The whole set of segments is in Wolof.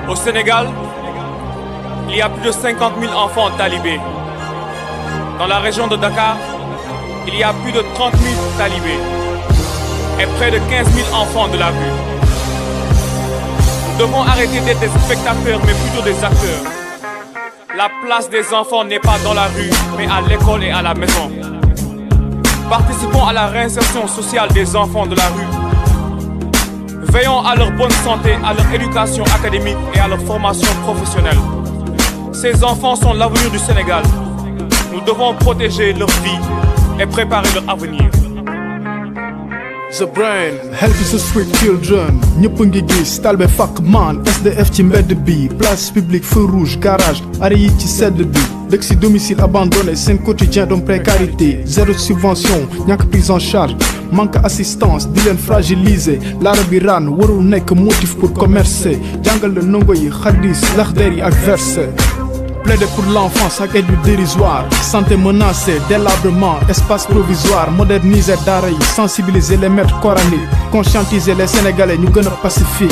Au Sénégal, il y a plus de 50 000 enfants talibés. Dans la région de Dakar, il y a plus de 30 000 talibés et près de 15 000 enfants de la rue. Nous devons arrêter d'être des spectateurs, mais plutôt des acteurs. La place des enfants n'est pas dans la rue, mais à l'école et à la maison. Participons à la réinsertion sociale des enfants de la rue. Veillons à leur bonne santé, à leur éducation académique et à leur formation professionnelle. Ces enfants sont l'avenir du Sénégal. Nous devons protéger leur vie et préparer leur avenir. The brain, help the street children. ñëpp ngi gis talbe fak man SDF ci mbedd bi, place publique, feu rouge, garage, arrêt yi ci sedd bi. dëkk si domicile abandonné, seen quotidien dans précarité. Zéro subvention, ñàkk prise en charge, manque assistance, di leen fragiliser. L'arabe ran warul nekk motif pour commercer. jàngal la ndongo yi xadis, laxder yi ak verset. Plaider pour l'enfance ak aide dérisoire. Santé menacée, délabrement, espace provisoire. Moderniser daara yi, sensibiliser les maîtres coraniques. Conscientiser les Sénégalais, ñu gën a pacifique.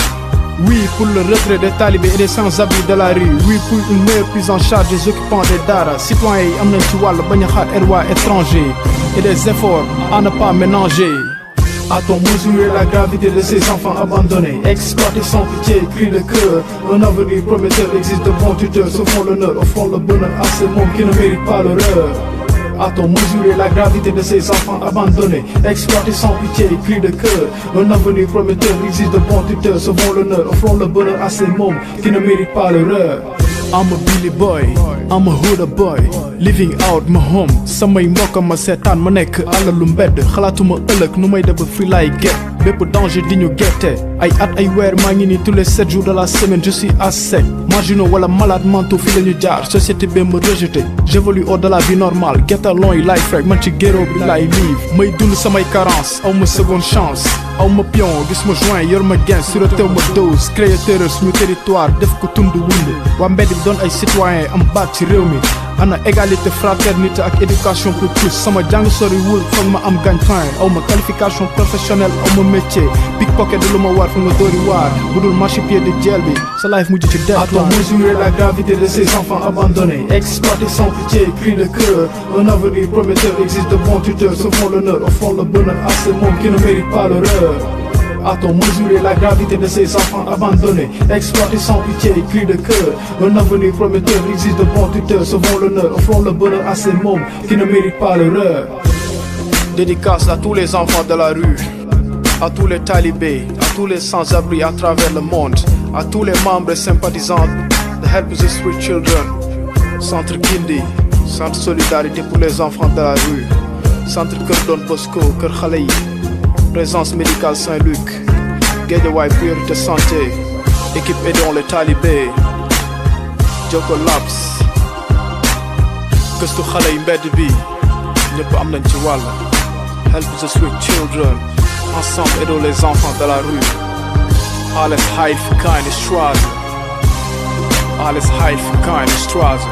Oui pour le retrait des talibés et des sans-abri de la rue. Oui pour une meilleure prise en charge des occupants des daara. Citoyens yi am nañ ci wàll bañ a xaar erroi étranger. Et des efforts à ne pas ménager. A-t-on mesuré la gravité de ces enfants abandonnés, exploités sans pitié, cris de cœur? Un avenir prometteur existe, de bons tuteurs se font l'honneur, offrant le bonheur à ces mômes qui ne méritent pas l'horreur. A-t-on mesuré la gravité de ces enfants abandonnés, exploités sans pitié, cris de cœur? Un avenir prometteur existe, de bons tuteurs se font l'honneur, offrant le bonheur à ces mômes qui ne méritent pas l'horreur. I'm a Billy boy, I'm a Huda boy, living out my home. Samay mbokk ma seetaan ma nekk alalu mbedd. Xalaatuma ëllëg nu may def ba fii laay get. Bépp danger di ñu gette. Ay at ay weer maa ngi nii tous les 7 jours de la semaine je suis à sec. Marginaux wala malade mentaux fii la ñu jaar. Société bi ma rejeté. J'évolue au de la vie normale. Get along yi life rek man ci géro bi laay live. May dund samay carence, aw ma seconde chance. aw ma pion gis ma joint yor ma gain suretew ma dose. Créer terreur suñu territoire def ko tund wund. waa mbedd bi doon ay citoyen am baat ci réew mi. ana égalité, fraternité ak éducation pour tous. sama jàng soriwul foog ma am gagne-pain. aw ma qualification professionnelle aw ma métier. pickpocket du lu ma war fu nga dóori waar. budul marchepied de jeel bi sa life mujj ci death. A-t-on mesuré la gravité de ces enfants abandonnés, exploités sans pitié, cris de cœur? Un avenir prometteur existe, de bons tuteurs se font l'honneur, offrant le bonheur à ces mômes qui ne méritent pas l'horreur. A-t-on mesuré la gravité de ces enfants abandonnés, exploités sans pitié, cris de cœur? Un avenir prometteur existe, de bons tuteurs se font l'honneur, offrant le bonheur à ces mômes qui ne méritent pas l'horreur. Dédicace à tous les enfants de la rue, à tous les talibés, à tous les sans-abri à travers le monde, à tous les membres et sympathisants de Help the Street Children. Centre Gindi, centre solidarité pour les enfants de la rue, centre Kër Don Bosco, Kër Xale yi, présence médicale Saint-Luc, Guédiawaye priorité santé, équipe aidons les talibés, Joko Labs, gëstu xale yi mbedd bi ñëpp am nañ ci wàll. Help the Street Children, ensemble aidons les enfants de la rue. Alles heil für keine Straße, alles heil für keine Straße.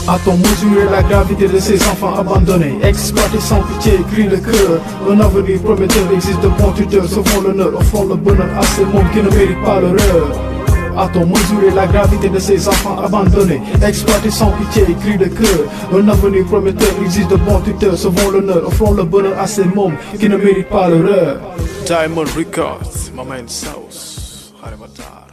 A-t-on mesuré la gravité de ces enfants abandonnés, exploités sans pitié, cris de cœur? Un avenir prometteur existe, de bons tuteurs se font l'honneur, offrant le bonheur à ces mômes qui ne méritent pas l'horreur. A-t-on mesuré la gravité de ces enfants abandonnés, exploités sans pitié, cris de cœur? Un avenir prometteur existe, de bons tuteurs se font l'honneur, offrant le bonheur à ces mômes qui ne méritent pas l'horreur. Diamond Records, Mama in South, Harimatar.